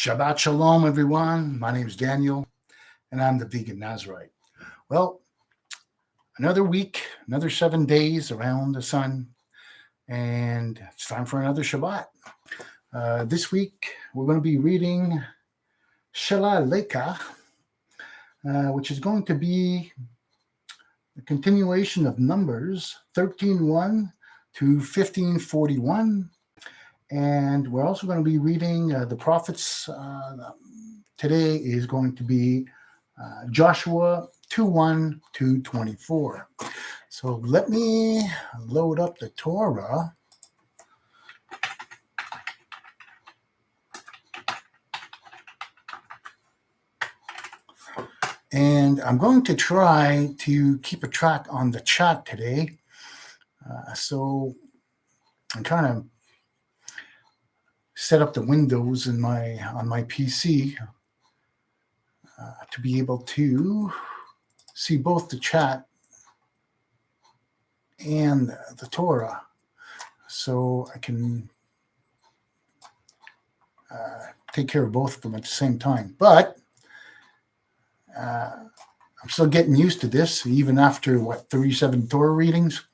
Shabbat Shalom, everyone. My name is Daniel, and I'm the Vegan Nazarite. Well, another week, another 7 days around the sun, and it's time for another Shabbat. This week, we're going to be reading Shelah-Lekha, which is going to be a continuation of Numbers 13:1 to 15:41. And we're also going to be reading the prophets. Today is going to be Joshua 2:1 to 24. So let me load up the Torah. And I'm going to try to keep a track on the chat today. So I'm trying to set up the windows on my PC to be able to see both the chat and the Torah, so I can take care of both of them at the same time. But I'm still getting used to this, even after 37 Torah readings,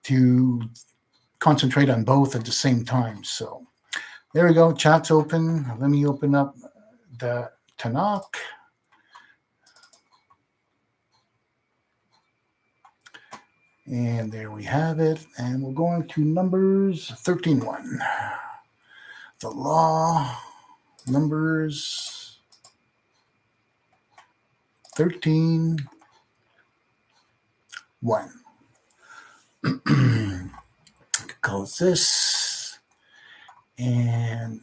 to concentrate on both at the same time. So there we go. Chat's open. Let me open up the Tanakh. And there we have it. And we're going to Numbers 13:1. The law, Numbers 13:1. I could close this, and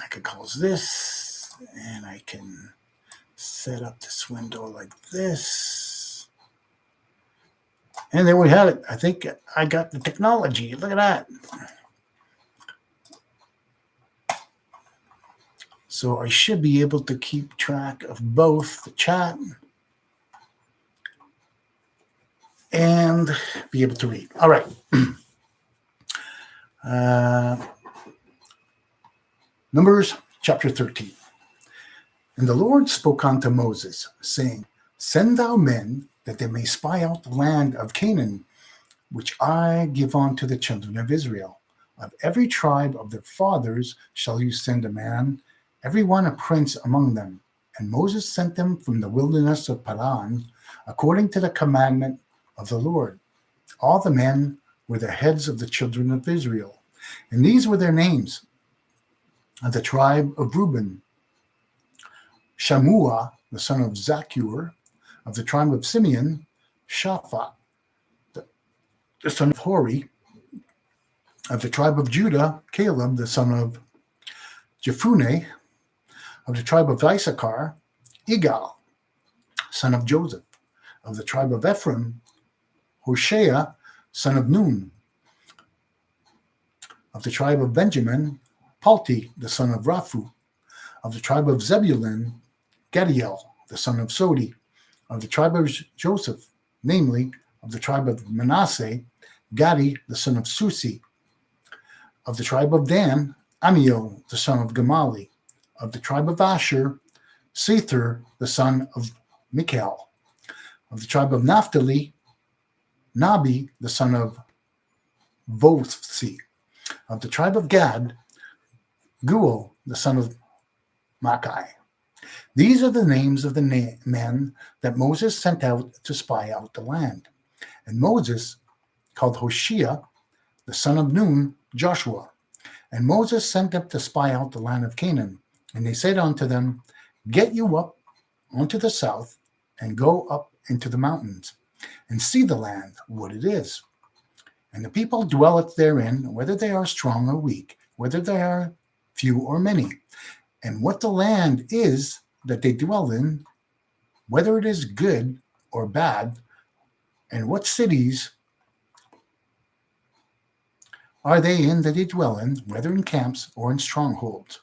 I could close this, and I can set up this window like this. And there we have it. I think I got the technology. Look at that. So I should be able to keep track of both the chat and be able to read. All right. Numbers chapter 13. And the Lord spoke unto Moses, saying, Send thou men, that they may spy out the land of Canaan, which I give unto the children of Israel. Of every tribe of their fathers shall you send a man, every one a prince among them. And Moses sent them from the wilderness of Paran, according to the commandment of the Lord. All the men were the heads of the children of Israel. And these were their names: of the tribe of Reuben, Shammua, the son of Zakur; of the tribe of Simeon, Shaphat, the son of Hori; of the tribe of Judah, Caleb, the son of Jephunneh; of the tribe of Issachar, Igal, son of Joseph; of the tribe of Ephraim, Hoshea, son of Nun; of the tribe of Benjamin, Palti, the son of Raphu; of the tribe of Zebulun, Gadiel, the son of Sodi; of the tribe of Joseph, namely, of the tribe of Manasseh, Gadi, the son of Susi; of the tribe of Dan, Amiel, the son of Gamali; of the tribe of Asher, Sethur, the son of Michael; of the tribe of Naphtali, Nabi, the son of Vosi; of the tribe of Gad, Guel, the son of Makai. These are the names of the men that Moses sent out to spy out the land. And Moses called Hoshea, the son of Nun, Joshua. And Moses sent them to spy out the land of Canaan. And they said unto them, Get you up unto the south, and go up into the mountains, and see the land, what it is. And the people dwelleth therein, whether they are strong or weak, whether they are few or many. And what the land is that they dwell in, whether it is good or bad, and what cities are they in that they dwell in, whether in camps or in strongholds.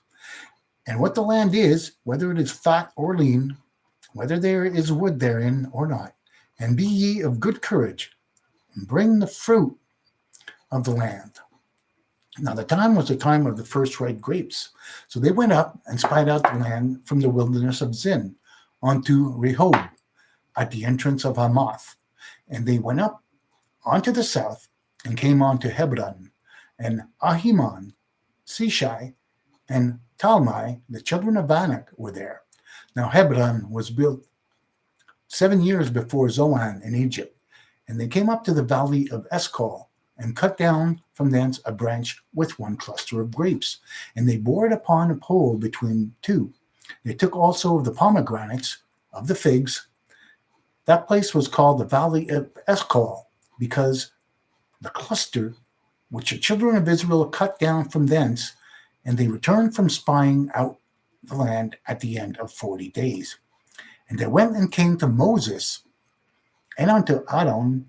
And what the land is, whether it is fat or lean, whether there is wood therein or not. And be ye of good courage, and bring the fruit of the land. Now the time was the time of the first ripe grapes. So they went up and spied out the land from the wilderness of Zin onto Rehob at the entrance of Hamath. And they went up onto the south and came on to Hebron and Ahiman, Seshai, and Talmai, the children of Anak, were there. Now Hebron was built 7 years before Zoan in Egypt, and they came up to the valley of Eshcol and cut down from thence a branch with one cluster of grapes, and they bore it upon a pole between two. They took also of the pomegranates, of the figs. That place was called the valley of Eshcol, because the cluster which the children of Israel cut down from thence, and they returned from spying out the land at the end of 40 days. And they went and came to Moses and unto Aaron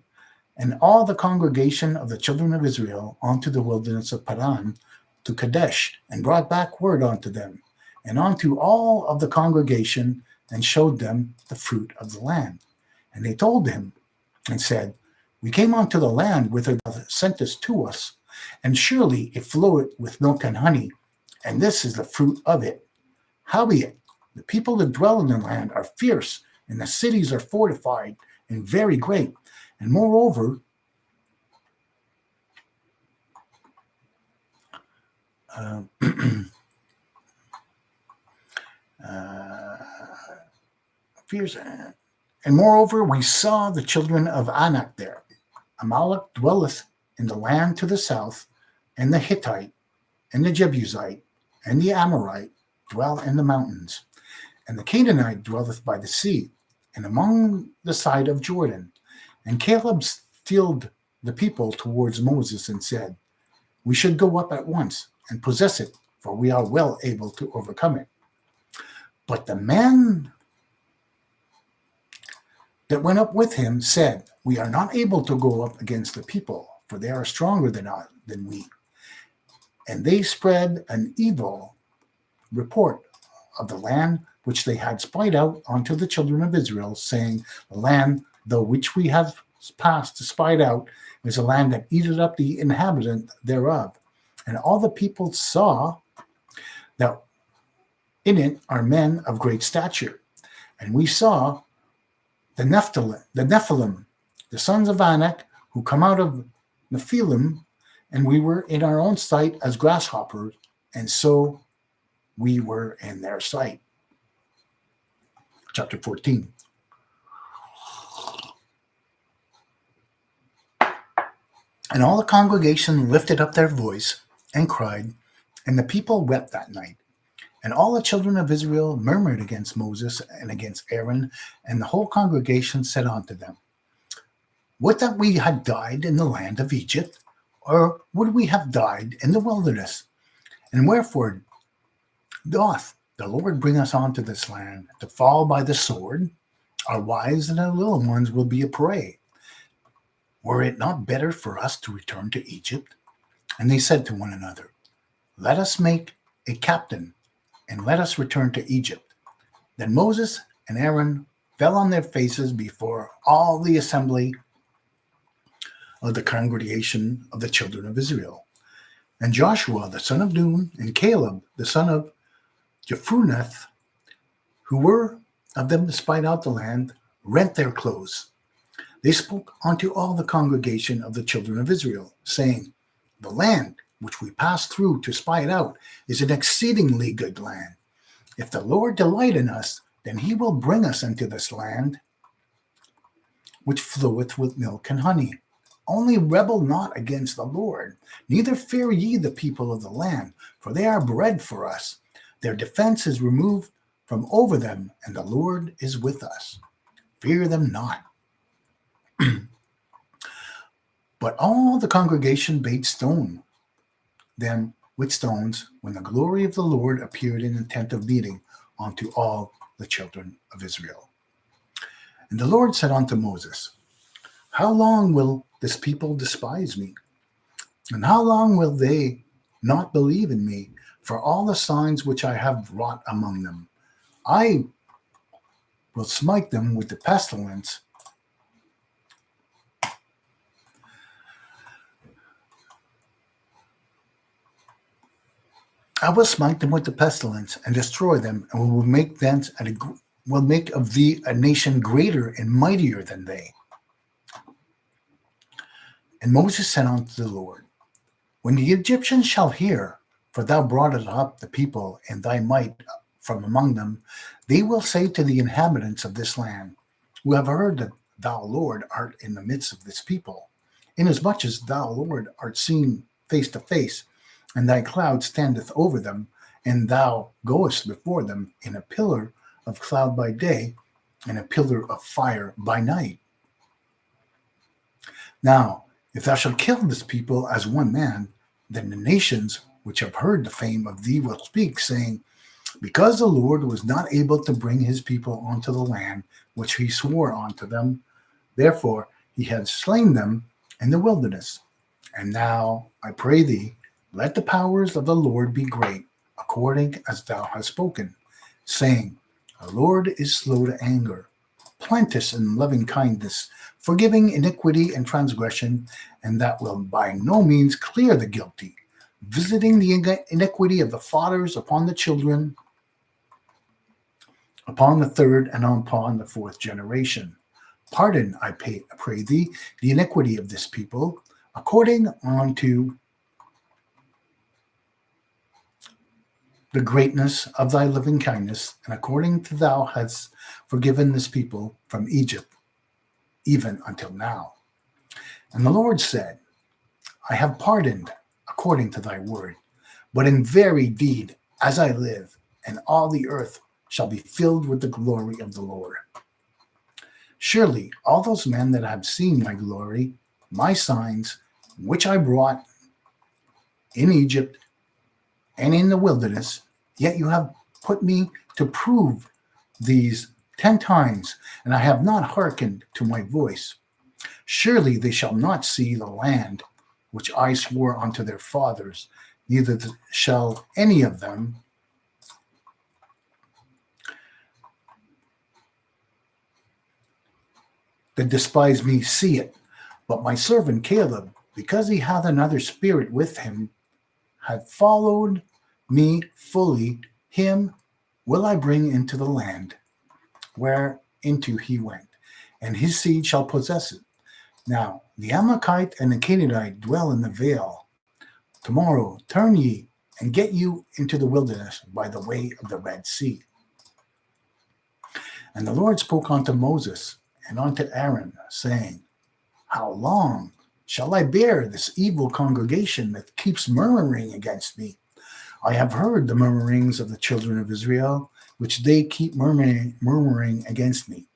and all the congregation of the children of Israel unto the wilderness of Paran to Kadesh, and brought back word unto them, and unto all of the congregation, and showed them the fruit of the land. And they told him, and said, We came unto the land whither thou sentest to us, and surely it floweth with milk and honey, and this is the fruit of it. Howbeit, the people that dwell in the land are fierce, and the cities are fortified, and very great. And moreover, fierce, and moreover, we saw the children of Anak there. Amalek dwelleth in the land to the south, and the Hittite, and the Jebusite, and the Amorite dwell in the mountains. And the Canaanite dwelleth by the sea, and among the side of Jordan. And Caleb steeled the people towards Moses, and said, We should go up at once and possess it, for we are well able to overcome it. But the men that went up with him said, We are not able to go up against the people, for they are stronger than we. And they spread an evil report of the land which they had spied out unto the children of Israel, saying, The land, though which we have passed to spied out, is a land that eateth up the inhabitant thereof. And all the people saw that in it are men of great stature. And we saw the Nephilim, the sons of Anak, who come out of Nephilim, and we were in our own sight as grasshoppers, and so we were in their sight. Chapter 14. And all the congregation lifted up their voice and cried, and the people wept that night. And all the children of Israel murmured against Moses and against Aaron, and the whole congregation said unto them, Would that we had died in the land of Egypt, or would we have died in the wilderness? And wherefore doth the Lord bring us unto this land, to fall by the sword? Our wives and our little ones will be a prey. Were it not better for us to return to Egypt? And they said to one another, Let us make a captain, and let us return to Egypt. Then Moses and Aaron fell on their faces before all the assembly of the congregation of the children of Israel. And Joshua the son of Nun, and Caleb the son of Jephunneh, who were of them that spied out the land, rent their clothes. They spoke unto all the congregation of the children of Israel, saying, The land which we passed through to spy it out is an exceedingly good land. If the Lord delight in us, then he will bring us into this land which floweth with milk and honey. Only rebel not against the Lord, neither fear ye the people of the land, for they are bread for us. Their defense is removed from over them, and the Lord is with us. Fear them not. But all the congregation bade stone them with stones when the glory of the Lord appeared in the tent of meeting unto all the children of Israel. And the Lord said unto Moses, How long will this people despise me? And how long will they not believe in me for all the signs which I have wrought among them? I will smite them with the pestilence I will smite them with the pestilence and destroy them, and will make of thee a nation greater and mightier than they. And Moses said unto the Lord, When the Egyptians shall hear, for thou broughtest up the people in thy might from among them, they will say to the inhabitants of this land, who have heard that thou, Lord, art in the midst of this people, inasmuch as thou, Lord, art seen face to face, and thy cloud standeth over them, and thou goest before them in a pillar of cloud by day, and a pillar of fire by night. Now, if thou shalt kill this people as one man, then the nations which have heard the fame of thee will speak, saying, Because the Lord was not able to bring his people unto the land which he swore unto them, therefore he had slain them in the wilderness. And now, I pray thee, let the powers of the Lord be great, according as thou hast spoken, saying, The Lord is slow to anger, plenteous in loving kindness, forgiving iniquity and transgression, and that will by no means clear the guilty, visiting the iniquity of the fathers upon the children, upon the third and upon the fourth generation. Pardon, I pray thee, the iniquity of this people, according unto the greatness of thy loving kindness, and according to thou hast forgiven this people from Egypt, even until now. And the Lord said, I have pardoned according to thy word, but in very deed, as I live, and all the earth shall be filled with the glory of the Lord. Surely all those men that have seen my glory, my signs, which I brought in Egypt and in the wilderness, yet you have put me to prove these 10 times, and I have not hearkened to my voice. Surely they shall not see the land which I swore unto their fathers, neither shall any of them that despise me see it. But my servant Caleb, because he hath another spirit with him, hath followed me fully, him will I bring into the land whereinto he went, and his seed shall possess it. Now the Amalekite and the Canaanite dwell in the vale. Tomorrow turn ye and get you into the wilderness by the way of the Red Sea. And the Lord spoke unto Moses and unto Aaron, saying, How long shall I bear this evil congregation that keeps murmuring against me? I have heard the murmurings of the children of Israel, which they keep murmuring against me.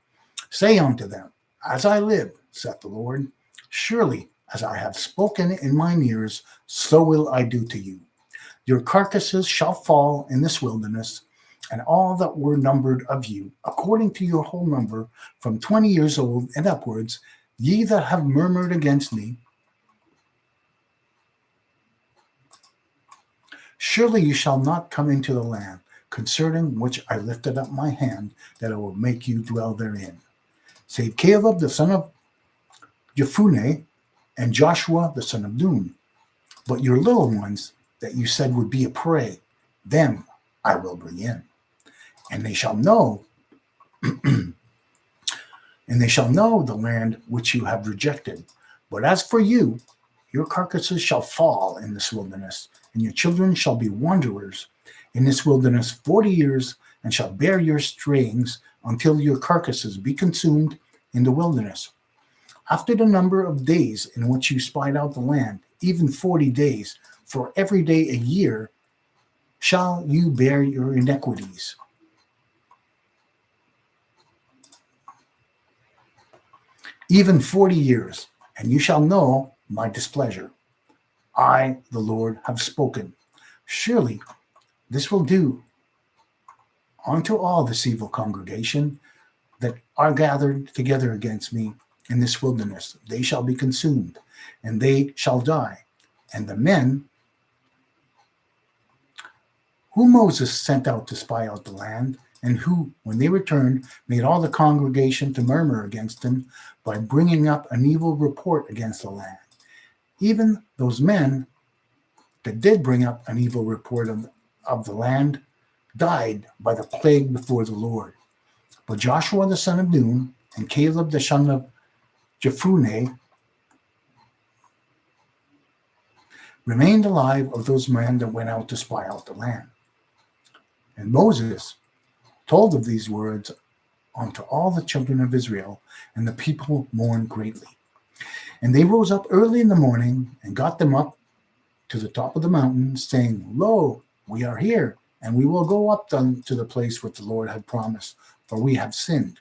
Say unto them, As I live, saith the Lord, surely as I have spoken in mine ears, so will I do to you. Your carcasses shall fall in this wilderness, and all that were numbered of you, according to your whole number, from 20 years old and upwards, ye that have murmured against me, surely you shall not come into the land, concerning which I lifted up my hand, that I will make you dwell therein. Save Caleb the son of Jephunneh, and Joshua the son of Nun. But your little ones that you said would be a prey, them I will bring in. And they shall know, and they shall know the land which you have rejected. But as for you, your carcasses shall fall in this wilderness, and your children shall be wanderers in this wilderness 40 years, and shall bear your strayings until your carcasses be consumed in the wilderness. After the number of days in which you spied out the land, even 40 days, for every day a year, shall you bear your iniquities. Even 40 years, and you shall know my displeasure. I, the Lord, have spoken. Surely this will do unto all this evil congregation that are gathered together against me in this wilderness. They shall be consumed, and they shall die. And the men whom Moses sent out to spy out the land, and who, when they returned, made all the congregation to murmur against him by bringing up an evil report against the land. Even those men that did bring up an evil report of the land died by the plague before the Lord. But Joshua the son of Nun and Caleb the son of Jephunneh remained alive of those men that went out to spy out the land. And Moses told of these words unto all the children of Israel, and the people mourned greatly. And they rose up early in the morning and got them up to the top of the mountain, saying, Lo, we are here, and we will go up to the place which the Lord had promised, for we have sinned.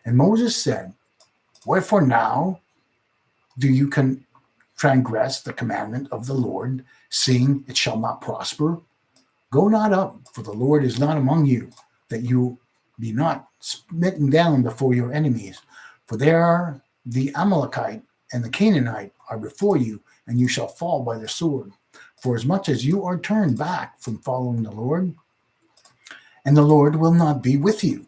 And Moses said, Wherefore now do you transgress the commandment of the Lord, seeing it shall not prosper? Go not up, for the Lord is not among you, that you be not smitten down before your enemies. For there are the Amalekite and the Canaanite are before you, and you shall fall by the sword. For as much as you are turned back from following the Lord, and the Lord will not be with you.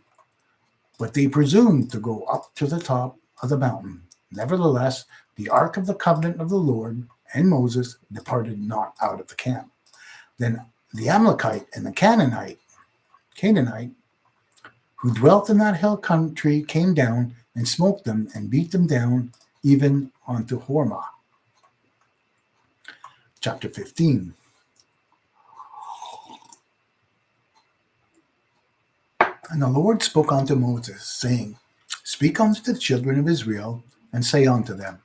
But they presumed to go up to the top of the mountain. Nevertheless, the ark of the covenant of the Lord and Moses departed not out of the camp. Then the Amalekite and the Canaanite, who dwelt in that hill country, came down and smote them and beat them down even unto Hormah. Chapter 15. And the Lord spoke unto Moses, saying, Speak unto the children of Israel, and say unto them,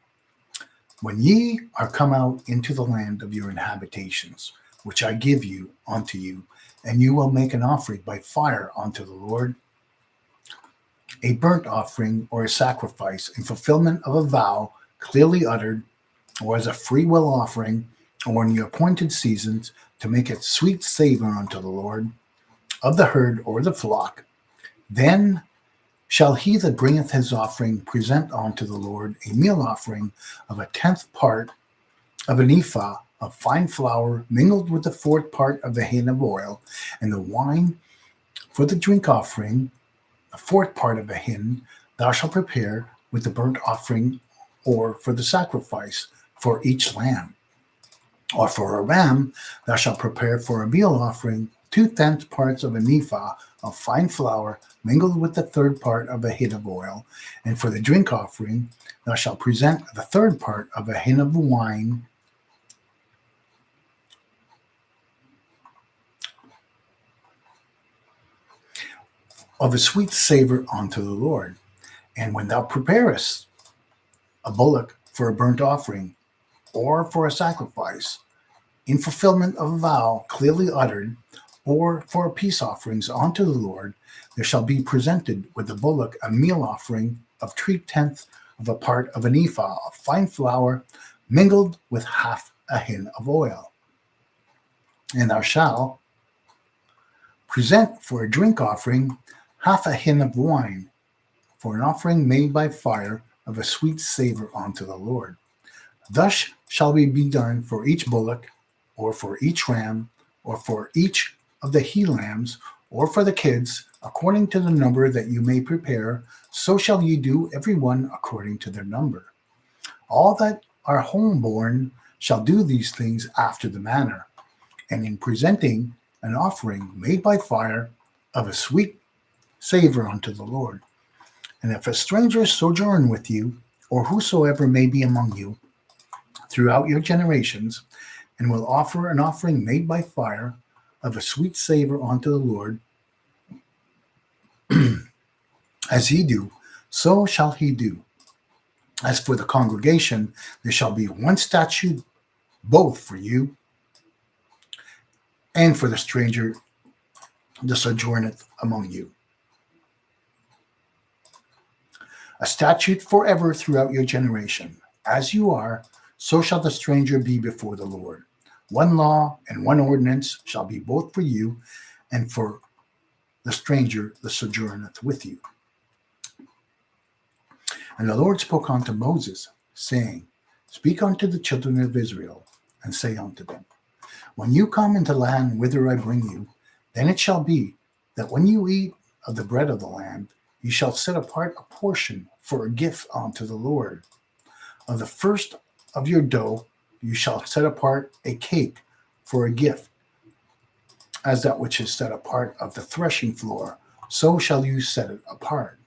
When ye are come out into the land of your inhabitations, which I give you unto you, and you will make an offering by fire unto the Lord, a burnt offering or a sacrifice in fulfillment of a vow clearly uttered, or as a free will offering, or in the appointed seasons, to make it sweet savor unto the Lord, of the herd or the flock, then shall he that bringeth his offering present unto the Lord a meal offering of a 10th part of an ephah of fine flour mingled with the 4th part of the hin of oil, and the wine for the drink offering, a 4th part of a hin, thou shalt prepare with the burnt offering or for the sacrifice for each lamb. Or for a ram, thou shalt prepare for a meal offering 2/10 parts of an ephah of fine flour mingled with the 3rd part of a hin of oil. And for the drink offering, thou shalt present the 3rd part of a hin of wine of a sweet savor unto the Lord. And when thou preparest a bullock for a burnt offering or for a sacrifice, in fulfillment of a vow clearly uttered, or for peace offerings unto the Lord, there shall be presented with the bullock a meal offering of 3/10 of a part of an ephah of fine flour mingled with half a hin of oil. And thou shalt present for a drink offering half a hin of wine, for an offering made by fire of a sweet savor unto the Lord. Thus shall it be done for each bullock, or for each ram, or for each of the he lambs, or for the kids, according to the number that you may prepare, so shall ye do every one according to their number. All that are homeborn shall do these things after the manner, and in presenting an offering made by fire of a sweet savor unto the Lord. And if a stranger sojourn with you, or whosoever may be among you, throughout your generations, and will offer an offering made by fire of a sweet savor unto the Lord, as ye do, so shall he do. As for the congregation, there shall be one statute, both for you and for the stranger that sojourneth among you. A statute forever throughout your generation. As you are, so shall the stranger be before the Lord. One law and one ordinance shall be both for you and for the stranger that sojourneth with you. And the Lord spoke unto Moses, saying, Speak unto the children of Israel, and say unto them, When you come into the land whither I bring you, then it shall be that when you eat of the bread of the land, you shall set apart a portion for a gift unto the Lord. Of the first of your dough you shall set apart a cake for a gift. as that which is set apart of the threshing floor, so shall you set it apart.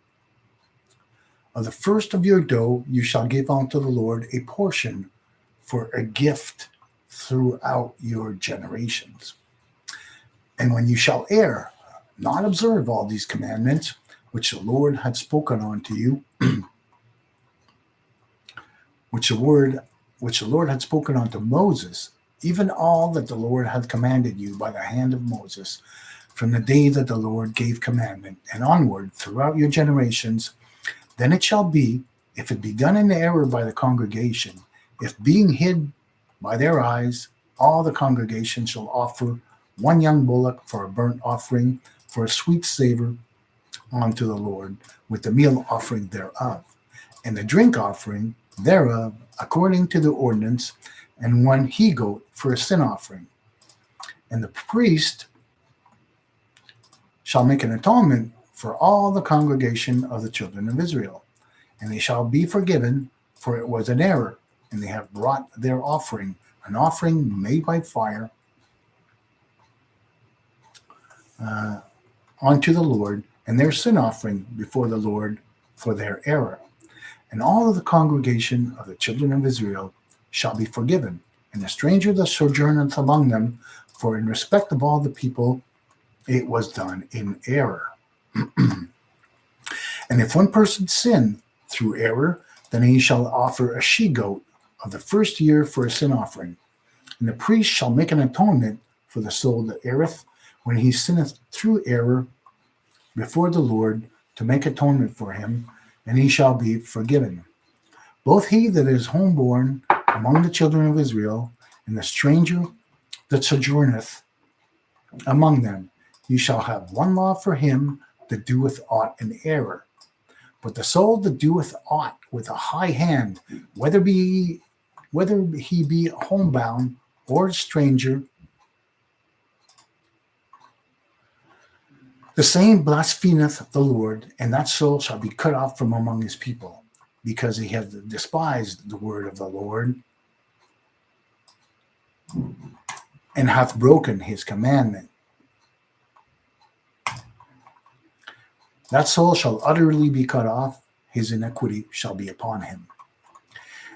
Of the first of your dough you shall give unto the Lord a portion for a gift throughout your generations. And when you shall err, not observe all these commandments which the Lord had spoken unto you, which the Lord had spoken unto Moses, even all that the Lord hath commanded you by the hand of Moses, from the day that the Lord gave commandment, and onward throughout your generations, then it shall be, if it be done in error by the congregation, if being hid by their eyes, all the congregation shall offer one young bullock for a burnt offering, for a sweet savor unto the Lord, with the meal offering thereof, and the drink offering thereof, according to the ordinance, and one he-goat for a sin offering. And the priest shall make an atonement for all the congregation of the children of Israel, and they shall be forgiven, for it was an error, and they have brought their offering, an offering made by fire, unto the Lord, and their sin offering before the Lord for their error. And all of the congregation of the children of Israel shall be forgiven, and the stranger that sojourneth among them, for in respect of all the people it was done in error. And if one person sin through error, then he shall offer a she-goat of the first year for a sin offering. And the priest shall make an atonement for the soul that erreth, when he sinneth through error before the Lord, to make atonement for him, and he shall be forgiven. Both he that is homeborn among the children of Israel, and the stranger that sojourneth among them, you shall have one law for him that doeth aught in error. But the soul that doeth aught with a high hand, whether he be homebound or a stranger, the same blasphemeth the Lord, and that soul shall be cut off from among his people, because he hath despised the word of the Lord, and hath broken his commandment. That soul shall utterly be cut off, his iniquity shall be upon him.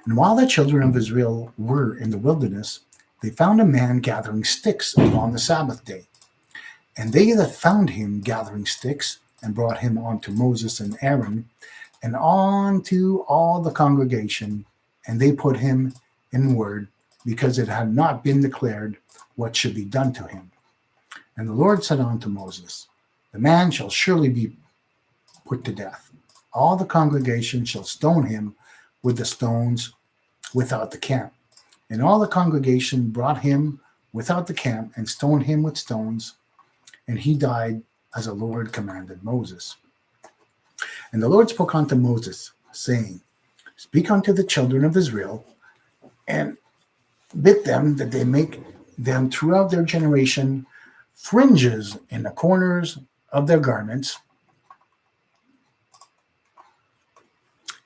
And while the children of Israel were in the wilderness, they found a man gathering sticks upon the Sabbath day. And they that found him gathering sticks, and brought him unto Moses and Aaron, and unto all the congregation, and they put him in word, because it had not been declared what should be done to him. And the Lord said unto Moses, the man shall surely be put to death. All the congregation shall stone him with the stones without the camp. And all the congregation brought him without the camp, and stoned him with stones, and he died as the Lord commanded Moses. And the Lord spoke unto Moses, saying, speak unto the children of Israel, and bid them that they make them throughout their generation fringes in the corners of their garments,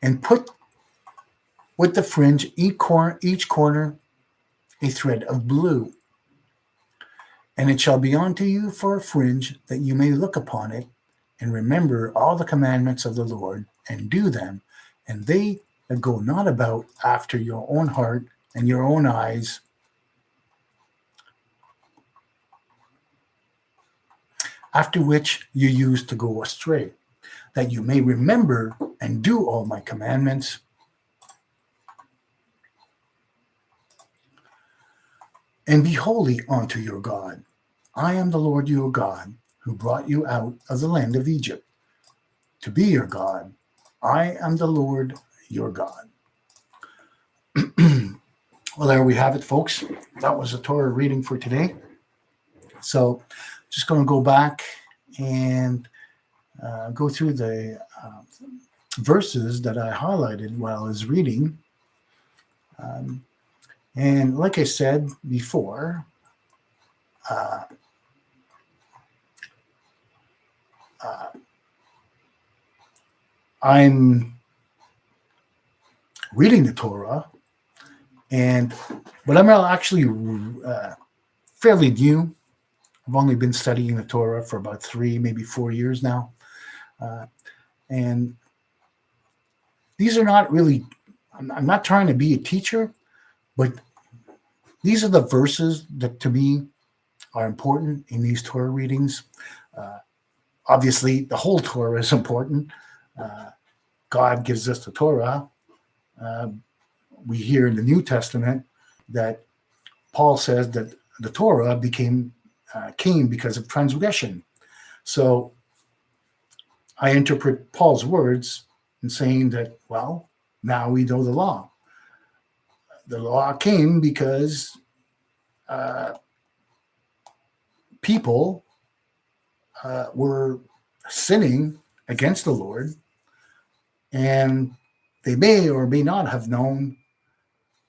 and put with the fringe each corner a thread of blue. And it shall be unto you for a fringe, that you may look upon it, and remember all the commandments of the Lord, and do them, and they that go not about after your own heart and your own eyes, after which you used to go astray, that you may remember and do all my commandments, and be holy unto your God. I am the Lord your God, who brought you out of the land of Egypt, to be your God. I am the Lord your God. Well, there we have it, folks. That was the Torah reading for today. So just going to go back and go through the verses that I highlighted while I was reading. And like I said before, I'm reading the Torah, but I'm actually fairly new I've only been studying the Torah for about 3, maybe 4 years now. And these are not really, I'm not trying to be a teacher, but these are the verses that to me are important in these Torah readings. Obviously, the whole Torah is important. God gives us the Torah. We hear in the New Testament that Paul says that the Torah came because of transgression. So I interpret Paul's words in saying that, well, now we know the law. The law came because people were sinning against the Lord, and they may or may not have known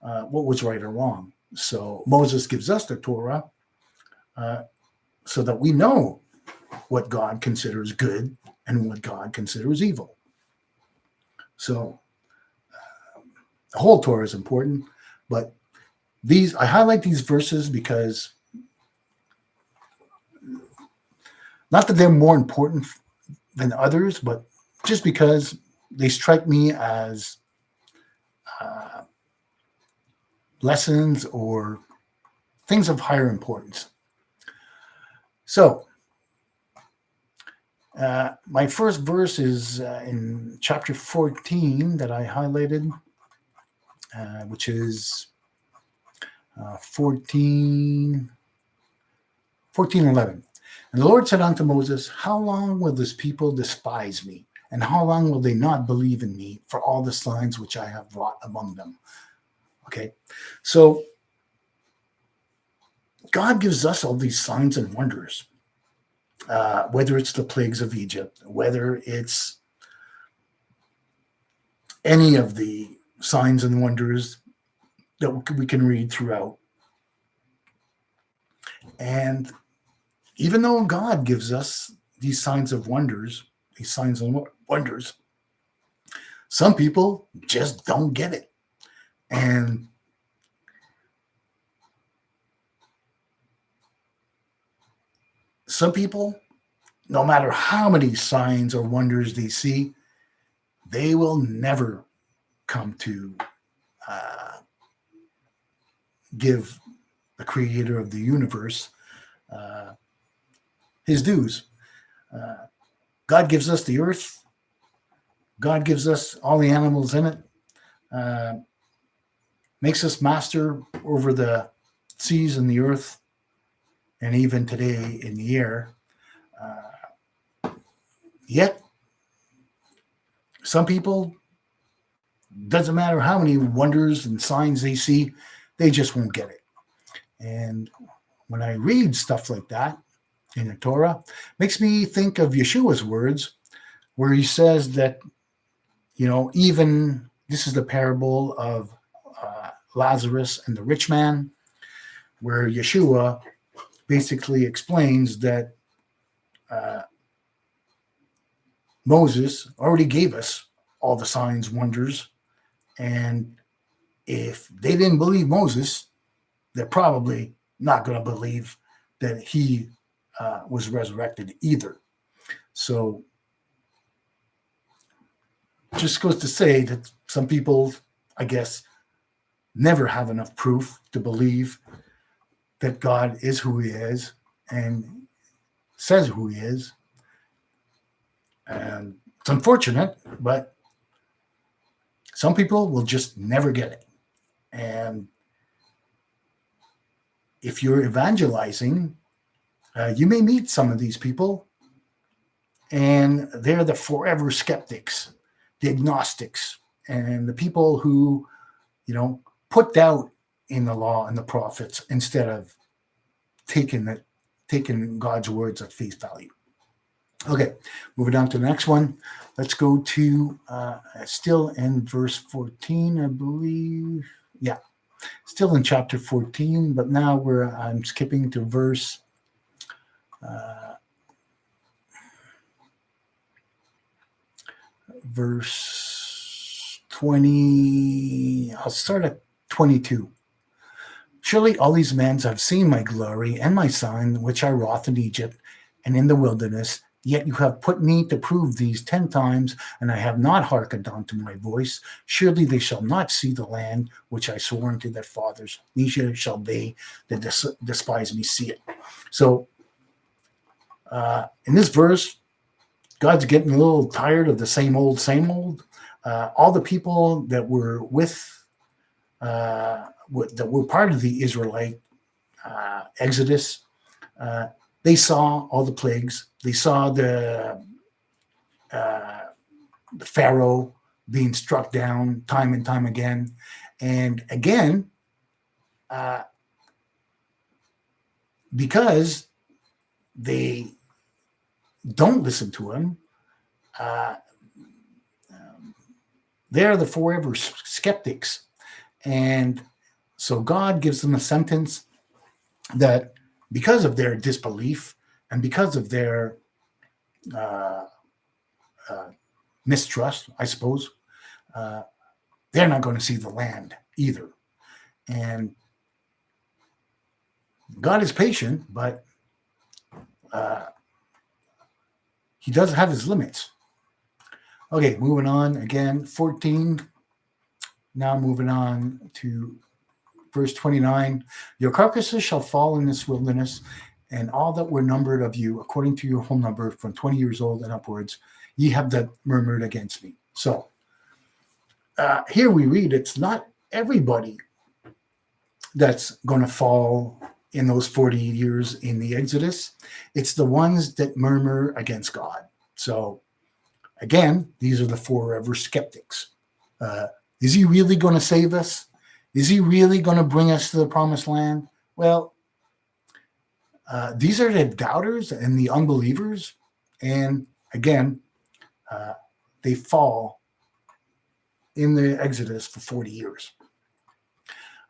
what was right or wrong. So Moses gives us the Torah so that we know what God considers good and what God considers evil. So the whole Torah is important, but I highlight these verses because not that they're more important than others, but just because they strike me as lessons or things of higher importance. So my first verse is in chapter 14 that I highlighted, which is 14:11. And the Lord said unto Moses, how long will this people despise me? And how long will they not believe in me for all the signs which I have wrought among them? Okay, so God gives us all these signs and wonders, whether it's the plagues of Egypt, whether it's any of the signs and wonders that we can read throughout. And even though God gives us these signs and wonders, some people just don't get it. And some people, no matter how many signs or wonders they see, they will never come to give the creator of the universe his dues. God gives us the earth. God gives us all the animals in it. Makes us master over the seas and the earth, and even today in the air. Yet, some people, doesn't matter how many wonders and signs they see, they just won't get it. And when I read stuff like that in the Torah, it makes me think of Yeshua's words, where he says that, even this is the parable of Lazarus and the rich man, where Yeshua basically explains that Moses already gave us all the signs, wonders, and if they didn't believe Moses, they're probably not going to believe that he was resurrected either. So just goes to say that some people, I guess, never have enough proof to believe that God is who he is and says who he is. And it's unfortunate, but some people will just never get it. And if you're evangelizing, you may meet some of these people, and they're the forever skeptics, the agnostics, and the people who, put doubt in the law and the prophets instead of taking God's words at face value. Okay, moving on to the next one. Let's go to still in verse 14, I believe. Yeah, still in chapter 14, but now I'm skipping to verse 20. I'll start at 22. Surely all these men have seen my glory and my sign, which I wrought in Egypt and in the wilderness. Yet you have put me to prove these 10 times, and I have not hearkened unto my voice. Surely they shall not see the land which I swore unto their fathers, neither shall they that despise me see it. So in this verse, God's getting a little tired of the same old, same old. All the people that were that were part of the Israelite Exodus, they saw all the plagues. They saw the Pharaoh being struck down time and time again. And again, because they don't listen to him, they're the forever skeptics. And so God gives them a sentence that because of their disbelief and because of their mistrust, I suppose, they're not going to see the land either. And God is patient, but he does have his limits. Okay, moving on again, 14. Now moving on to verse 29. Your carcasses shall fall in this wilderness, and all that were numbered of you, according to your whole number, from 20 years old and upwards, ye have that murmured against me. So here we read it's not everybody that's going to fall in those 40 years in the Exodus. It's the ones that murmur against God. So again, these are the forever skeptics. Is he really going to save us? Is he really going to bring us to the promised land? Well, these are the doubters and the unbelievers. And again, they fall in the Exodus for 40 years.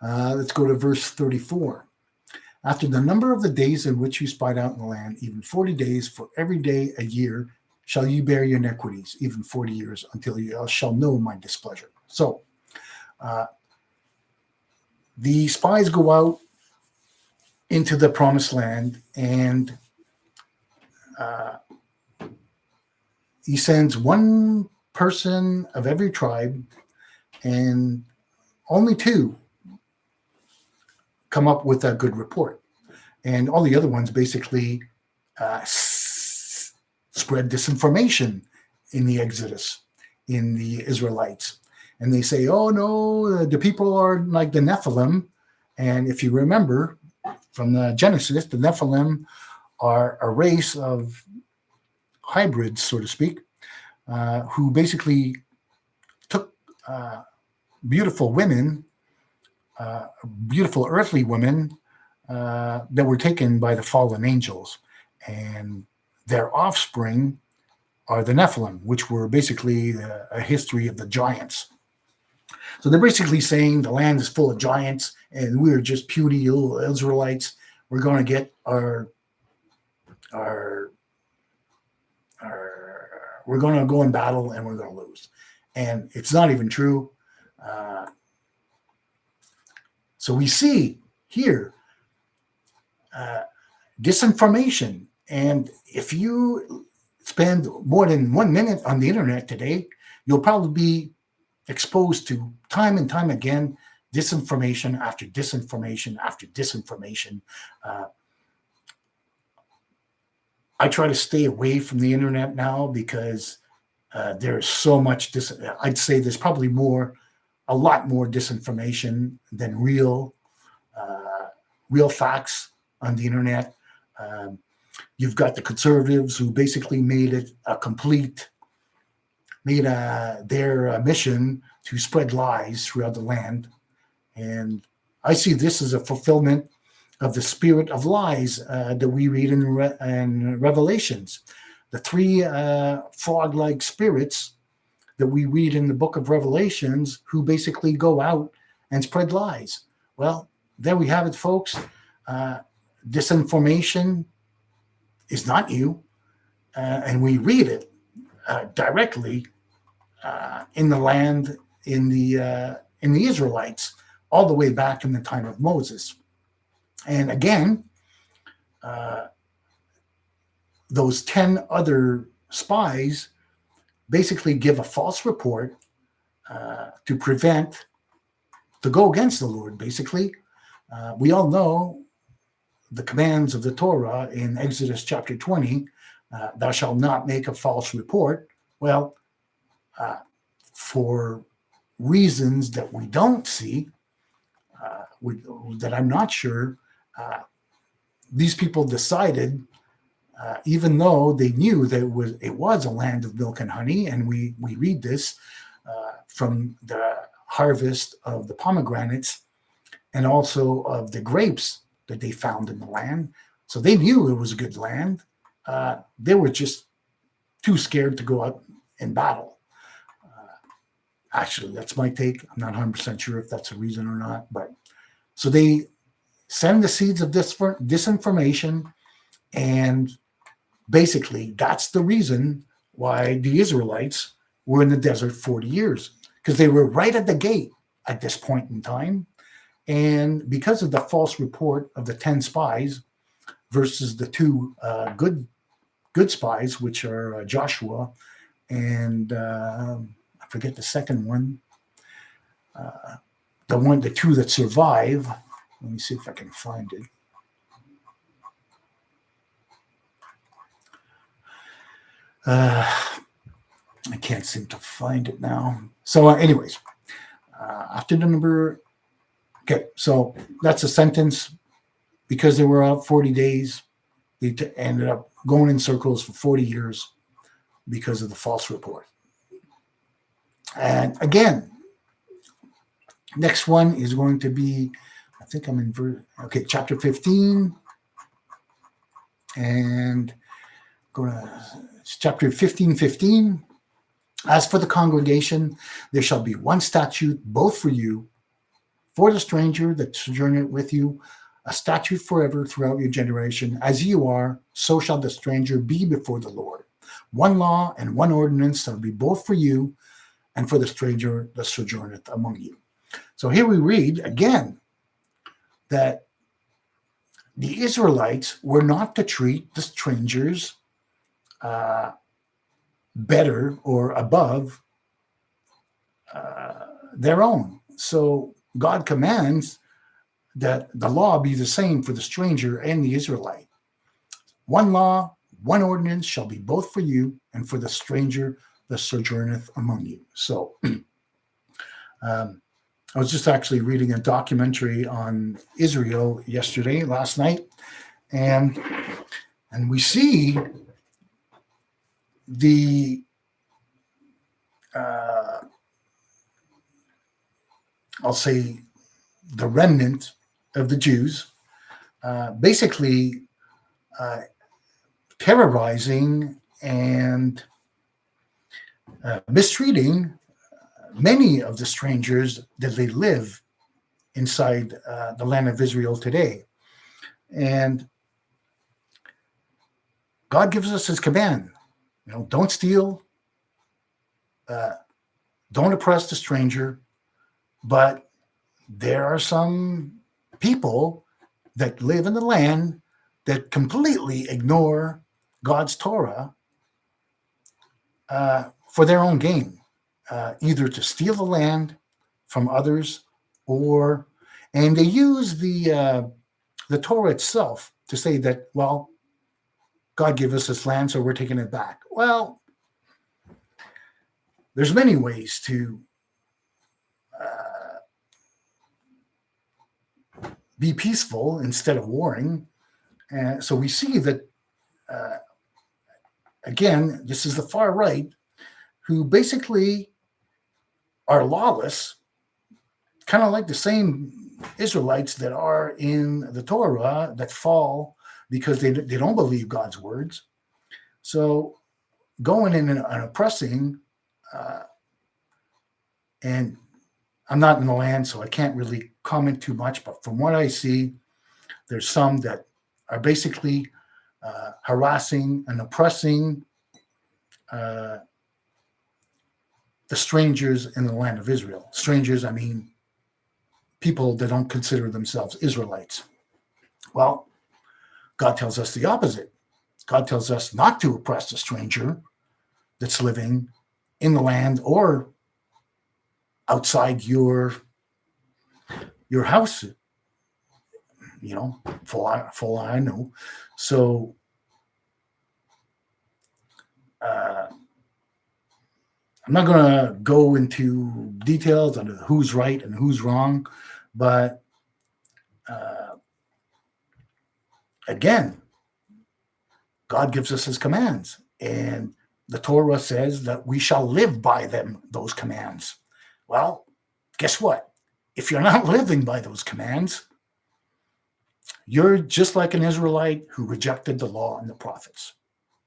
Let's go to verse 34. After the number of the days in which you spied out in the land, even 40 days, for every day a year, shall you bear your iniquities, even 40 years, until you shall know my displeasure. So, the spies go out into the promised land, and he sends one person of every tribe, and only two come up with a good report. And all the other ones basically spread disinformation in the Exodus, in the Israelites. And they say, oh no, the people are like the Nephilim. And if you remember from the Genesis, the Nephilim are a race of hybrids, so to speak, who basically took beautiful women, beautiful earthly women that were taken by the fallen angels. And their offspring are the Nephilim, which were basically a history of the giants. So they're basically saying the land is full of giants and we're just puny little Israelites. We're going to get we're going to go in battle and we're going to lose. And it's not even true. So we see here disinformation. And if you spend more than 1 minute on the internet today, you'll probably be exposed to time and time again disinformation after disinformation after disinformation. I try to stay away from the internet now because there's so much I'd say there's probably a lot more disinformation than real facts on the internet. You've got the conservatives who basically made it their mission to spread lies throughout the land. And I see this as a fulfillment of the spirit of lies that we read in Revelations. The three frog-like spirits that we read in the book of Revelations who basically go out and spread lies. Well, there we have it, folks. Disinformation is not new, and we read it directly in the land, in the Israelites, all the way back in the time of Moses. And again, those 10 other spies basically give a false report to go against the Lord, basically. We all know the commands of the Torah in Exodus chapter 20, thou shalt not make a false report. Well, for reasons that we don't see, that I'm not sure, these people decided, even though they knew that it was a land of milk and honey, and we read this from the harvest of the pomegranates and also of the grapes that they found in the land. So they knew it was a good land. They were just too scared to go out and battle. Actually, that's my take. I'm not 100% sure if that's a reason or not. But so they send the seeds of disinformation, and basically that's the reason why the Israelites were in the desert 40 years, because they were right at the gate at this point in time. And because of the false report of the 10 spies versus the two good spies, which are Joshua and I forget the second one, the two that survive. Let me see if I can find it. I can't seem to find it now. So anyways, after the number, okay, so that's a sentence. Because they were out 40 days, they ended up going in circles for 40 years because of the false report. And again, next one is going to be, I think I'm in chapter 15, and chapter 15:15. As for the congregation, there shall be one statute, both for you, for the stranger that sojourneth with you, a statute forever throughout your generation. As you are, so shall the stranger be before the Lord. One law and one ordinance shall be both for you and for the stranger that sojourneth among you. So here we read again that the Israelites were not to treat the strangers better or above their own. So God commands that the law be the same for the stranger and the Israelite. One law, one ordinance shall be both for you and for the stranger that sojourneth among you. So I was just actually reading a documentary on Israel last night, and we see the I'll say the remnant of the Jews basically terrorizing and mistreating many of the strangers that they live inside the land of Israel today. And God gives us his command, don't steal, don't oppress the stranger. But there are some people that live in the land that completely ignore God's Torah for their own gain, either to steal the land from others, and they use the Torah itself to say that, well, God gave us this land, so we're taking it back. Well, there's many ways to be peaceful instead of warring. And so we see that, again, this is the far right who basically are lawless, kind of like the same Israelites that are in the Torah that fall because they don't believe God's words. So going in and oppressing, and I'm not in the land, so I can't really comment too much, but from what I see, there's some that are basically harassing and oppressing the strangers in the land of Israel. Strangers, I mean people that don't consider themselves Israelites. Well, God tells us the opposite. God tells us not to oppress the stranger that's living in the land or outside your house, full I know. So uh, I'm not going to go into details on who's right and who's wrong, but uh, again, God gives us his commands, and the Torah says that we shall live by them, those commands. Well, guess what? If you're not living by those commands, you're just like an Israelite who rejected the law and the prophets.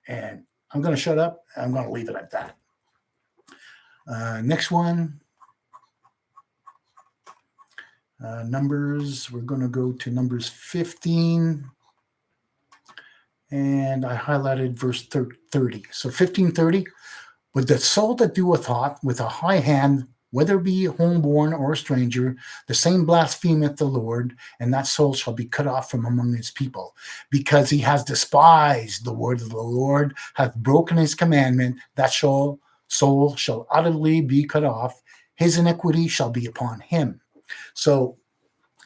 And I'm going to shut up. I'm going to leave it at that. Next one, Numbers. We're going to go to Numbers 15. And I highlighted verse 30. So 15:30. But the soul that doeth aught with a high hand, whether be homeborn or a stranger, the same blasphemeth the Lord, and that soul shall be cut off from among his people, because he has despised the word of the Lord, hath broken his commandment. That soul shall utterly be cut off. His iniquity shall be upon him. So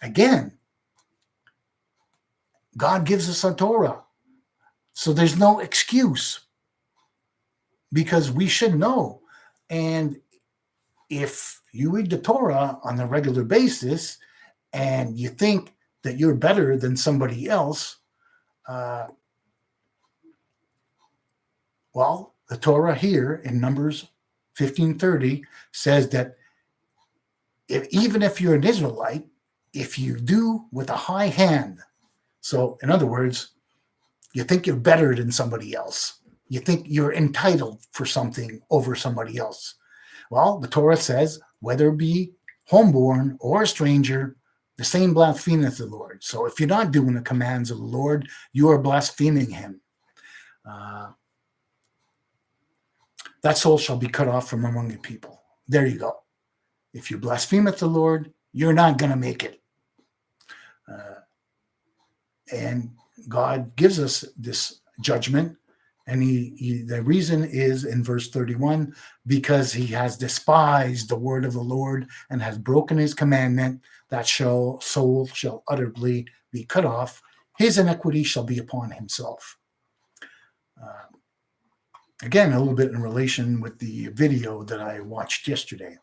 again, God gives us a Torah. So there's no excuse, because we should know. And if you read the Torah on a regular basis and you think that you're better than somebody else, well, the Torah here in Numbers 15:30 says that even if you're an Israelite, if you do with a high hand, so in other words, you think you're better than somebody else, you think you're entitled for something over somebody else. Well, the Torah says, whether it be homeborn or a stranger, the same blasphemeth the Lord. So if you're not doing the commands of the Lord, you are blaspheming him. That soul shall be cut off from among the people. There you go. If you blaspheme at the Lord, you're not going to make it. And God gives us this judgment. And the reason is in verse 31, because he has despised the word of the Lord and has broken his commandment, that soul shall utterly be cut off. His iniquity shall be upon himself. Again, a little bit in relation with the video that I watched yesterday.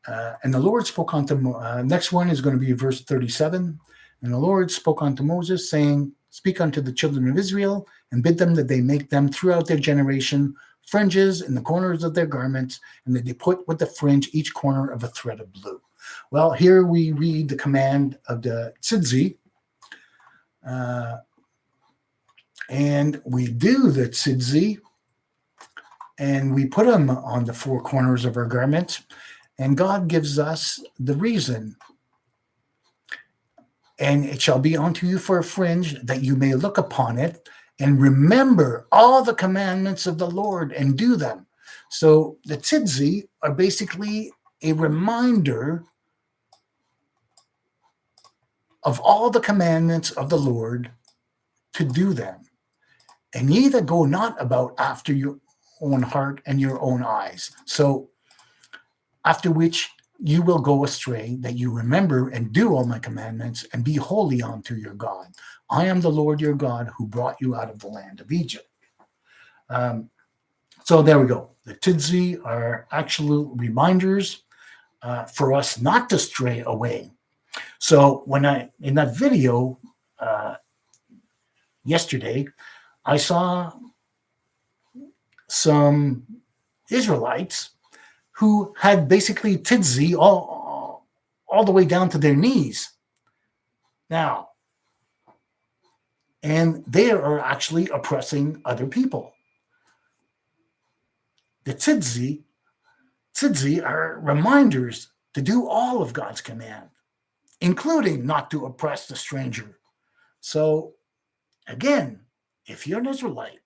And the Lord spoke unto next one is going to be verse 37. And the Lord spoke unto Moses, saying, speak unto the children of Israel, and bid them that they make them throughout their generation fringes in the corners of their garments, and that they put with the fringe each corner of a thread of blue. Well, here we read the command of the tzidzi, and we do the tzidzi, and we put them on the four corners of our garments, and God gives us the reason. And it shall be unto you for a fringe, that you may look upon it and remember all the commandments of the Lord and do them. So the tzidzi are basically a reminder of all the commandments of the Lord to do them. And ye that go not about after your own heart and your own eyes. So after which you will go astray, that you remember and do all my commandments and be holy unto your God. I am the Lord your God who brought you out of the land of Egypt. So there we go. The tzidzi are actual reminders for us not to stray away. So when in that video yesterday, I saw some Israelites who had basically tzidzi all the way down to their knees. Now, and they are actually oppressing other people. The tzidzi are reminders to do all of God's command, including not to oppress the stranger. So, again, if you're an Israelite,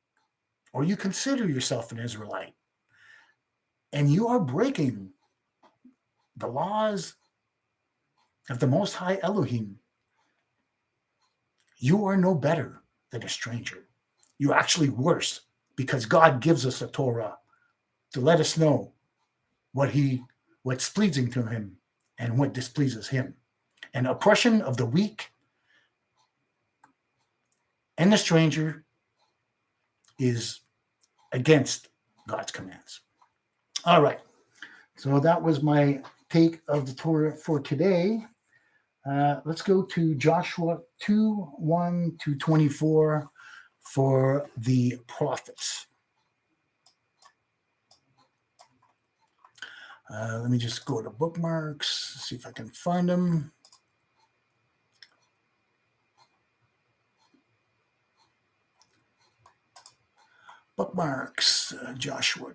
or you consider yourself an Israelite, and you are breaking the laws of the Most High Elohim, you are no better than a stranger. You're actually worse, because God gives us a Torah to let us know what's pleasing to him and what displeases him. And oppression of the weak and the stranger is against God's commands. All right. So that was my take of the Torah for today. Let's go to Joshua 2:1-24 for the prophets. Let me just go to bookmarks, see if I can find them. Bookmarks, Joshua.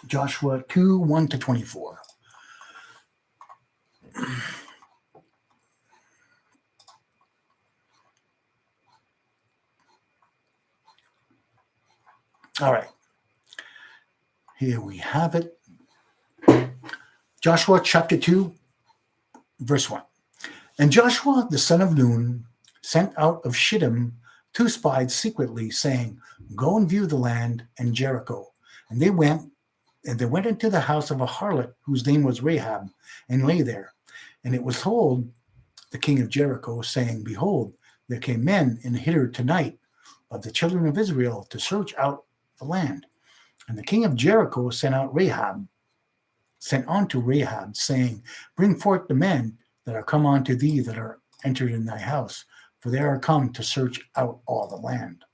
Joshua 2:1-24. All right. Here we have it. Joshua chapter 2, verse 1. And Joshua, the son of Nun, sent out of Shittim 2 spies secretly, saying, go and view the land and Jericho. And they went into the house of a harlot whose name was Rahab, and lay there. And it was told the king of Jericho, saying, behold, there came men in hither tonight of the children of Israel to search out the land. And the king of Jericho sent unto Rahab, saying, bring forth the men that are come unto thee, that are entered in thy house, for they are come to search out all the land.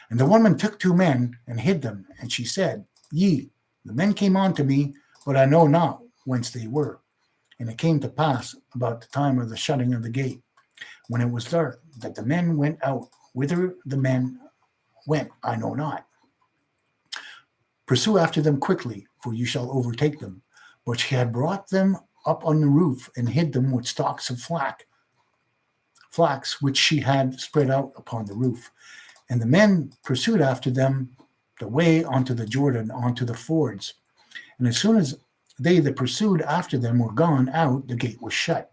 And the woman took 2 men and hid them, and she said, the men came unto me, but I know not whence they were. And it came to pass about the time of the shutting of the gate, when it was dark, that the men went out. Whither the men went, I know not. Pursue after them quickly, for you shall overtake them. But she had brought them up on the roof and hid them with stalks of flax, which she had spread out upon the roof. And the men pursued after them the way onto the Jordan, onto the fords. And as soon as they that pursued after them were gone out, the gate was shut.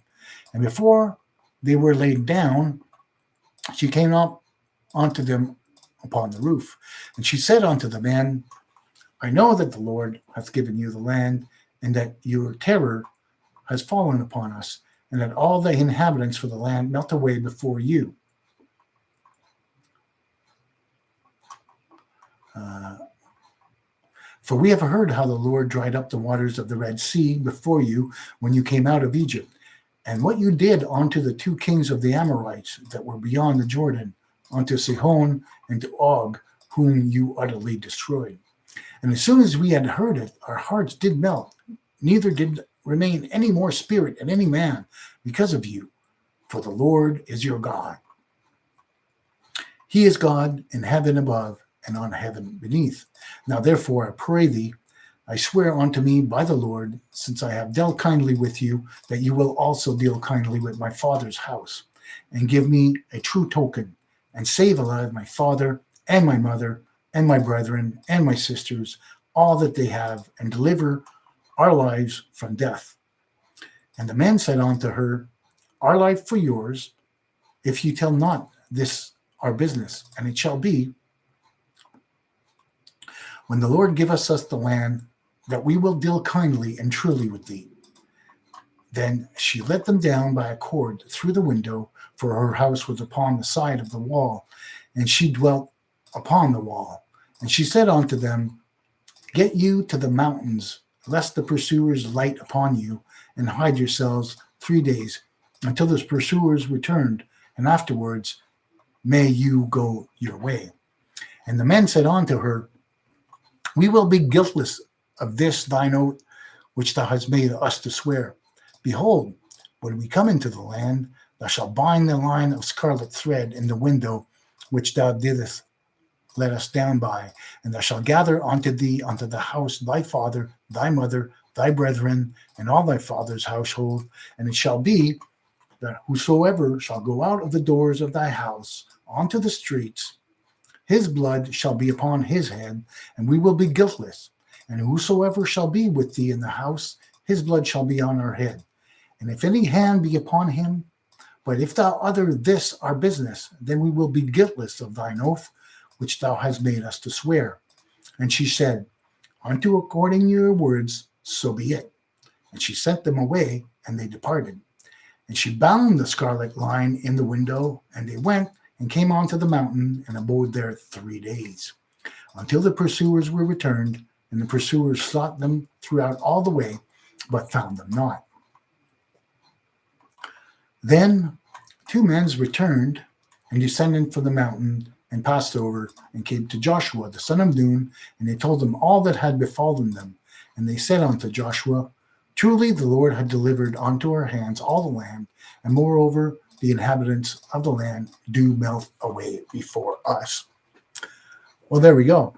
And before they were laid down, she came up unto them upon the roof. And she said unto the man, I know that the Lord hath given you the land, and that your terror has fallen upon us, and that all the inhabitants of the land melt away before you. For we have heard how the Lord dried up the waters of the Red Sea before you when you came out of Egypt, and what you did unto the 2 kings of the Amorites that were beyond the Jordan, unto Sihon and to Og, whom you utterly destroyed. And as soon as we had heard it, our hearts did melt, neither did remain any more spirit in any man because of you, for the Lord is your God. He is God in heaven above and on heaven beneath. Now therefore I pray thee, I swear unto me by the Lord, since I have dealt kindly with you, that you will also deal kindly with my father's house, and give me a true token, and save alive my father and my mother and my brethren and my sisters, all that they have, and deliver our lives from death. And the men said unto her, our life for yours, if you tell not this our business. And it shall be, when the Lord giveth us the land, that we will deal kindly and truly with thee. Then she let them down by a cord through the window, for her house was upon the side of the wall, and she dwelt upon the wall. And she said unto them, get you to the mountains, lest the pursuers light upon you, and hide yourselves 3 days, until the pursuers returned, and afterwards may you go your way. And the men said unto her, we will be guiltless of this thine oath, which thou hast made us to swear. Behold, when we come into the land, thou shalt bind the line of scarlet thread in the window which thou didst let us down by, and thou shalt gather unto thee unto the house thy father, thy mother, thy brethren, and all thy father's household. And it shall be that whosoever shall go out of the doors of thy house onto the streets, his blood shall be upon his head, and we will be guiltless. And whosoever shall be with thee in the house, his blood shall be on our head. And if any hand be upon him, but if thou utter this our business, then we will be guiltless of thine oath, which thou hast made us to swear. And she said, Unto according to your words, so be it. And she sent them away, and they departed. And she bound the scarlet line in the window, and they went and came onto the mountain and abode there 3 days, until the pursuers were returned, and the pursuers sought them throughout all the way, but found them not. Then 2 men returned and descended from the mountain and passed over and came to Joshua, the son of Nun, and they told him all that had befallen them. And they said unto Joshua, Truly the Lord had delivered unto our hands all the land, and moreover the inhabitants of the land do melt away before us. Well, there we go.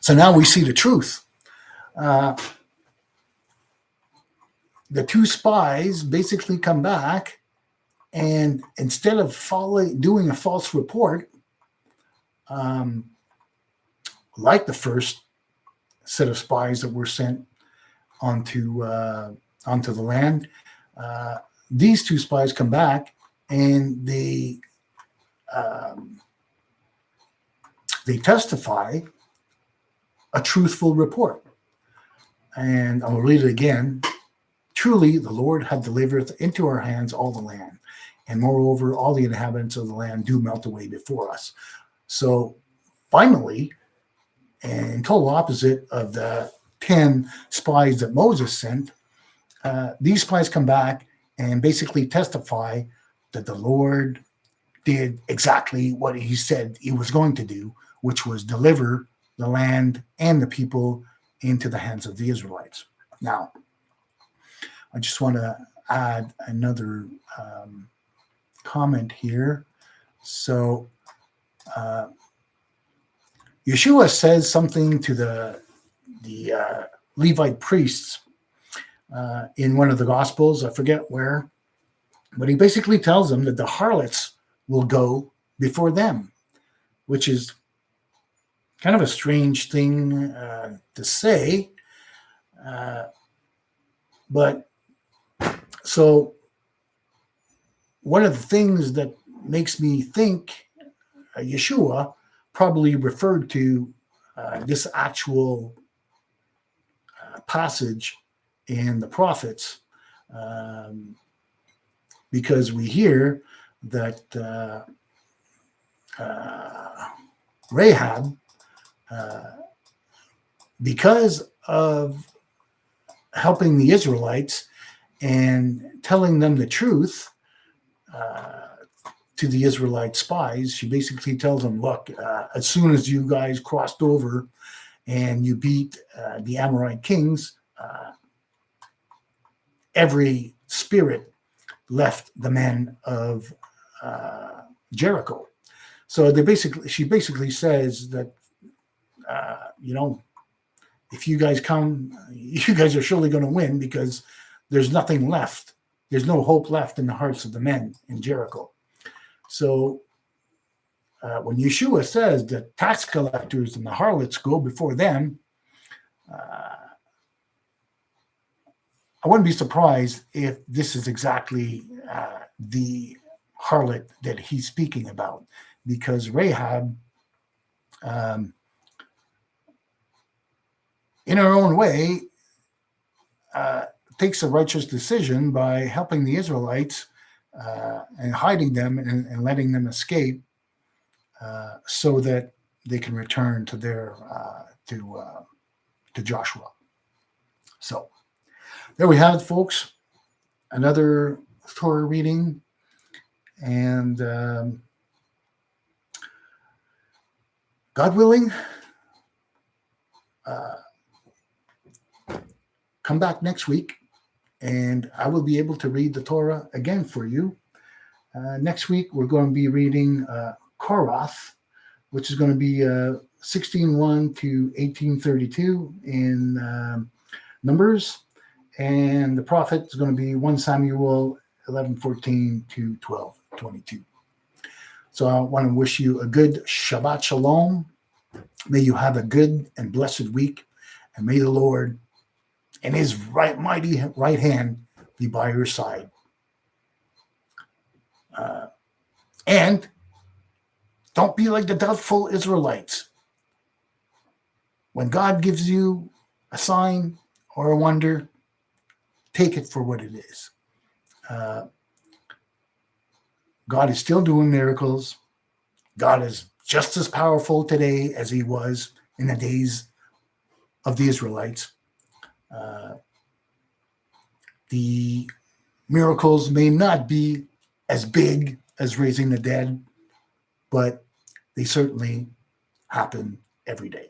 So now we see the truth. The 2 spies basically come back, and instead of doing a false report, like the first set of spies that were sent onto the land, these 2 spies come back and they testify a truthful report. And I'll read it again. Truly, the Lord hath delivered into our hands all the land, and moreover, all the inhabitants of the land do melt away before us. So finally, and total opposite of the 10 spies that Moses sent, these spies come back and basically testify that the Lord did exactly what he said he was going to do, which was deliver the land and the people into the hands of the Israelites. Now, I just want to add another comment here. So, Yeshua says something to the Levite priests in one of the Gospels. I forget where, but he basically tells them that the harlots will go before them, which is kind of a strange thing to say. But so one of the things that makes me think Yeshua probably referred to this actual passage in the prophets, because we hear that Rahab, because of helping the Israelites and telling them the truth to the Israelite spies, she basically tells them, look, as soon as you guys crossed over and you beat the Amorite kings, every spirit left the men of Jericho. So she basically says that, if you guys come, you guys are surely going to win, because there's nothing left. There's no hope left in the hearts of the men in Jericho. So when Yeshua says that tax collectors and the harlots go before them, I wouldn't be surprised if this is exactly the harlot that he's speaking about, because Rahab, in her own way, takes a righteous decision by helping the Israelites and hiding them and letting them escape, so that they can return to their to Joshua. So there we have it, folks. Another Torah reading, and God willing, come back next week, and I will be able to read the Torah again for you. Next week, we're going to be reading Korath, which is going to be 16:1 to 18:32 in Numbers, and the prophet is going to be 1 Samuel 11:14 to 12:22. So I want to wish you a good Shabbat Shalom. May you have a good and blessed week, And may the Lord and his mighty right hand be by your side. And don't be like the doubtful Israelites. When God gives you a sign or a wonder, take it for what it is. God is still doing miracles. God is just as powerful today as he was in the days of the Israelites. The miracles may not be as big as raising the dead, but they certainly happen every day.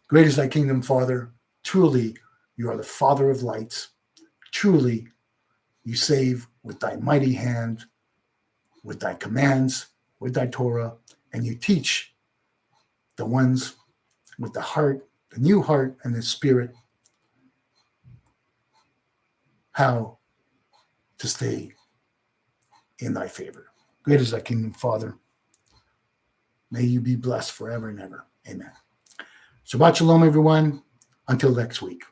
Great is thy kingdom, Father. Truly, you are the Father of lights. Truly, you save with thy mighty hand, with thy commands, with thy Torah, and you teach the ones with the heart, the new heart and the spirit, how to stay in thy favor. Great is thy kingdom, Father. May you be blessed forever and ever. Amen. Shabbat shalom, everyone. Until next week.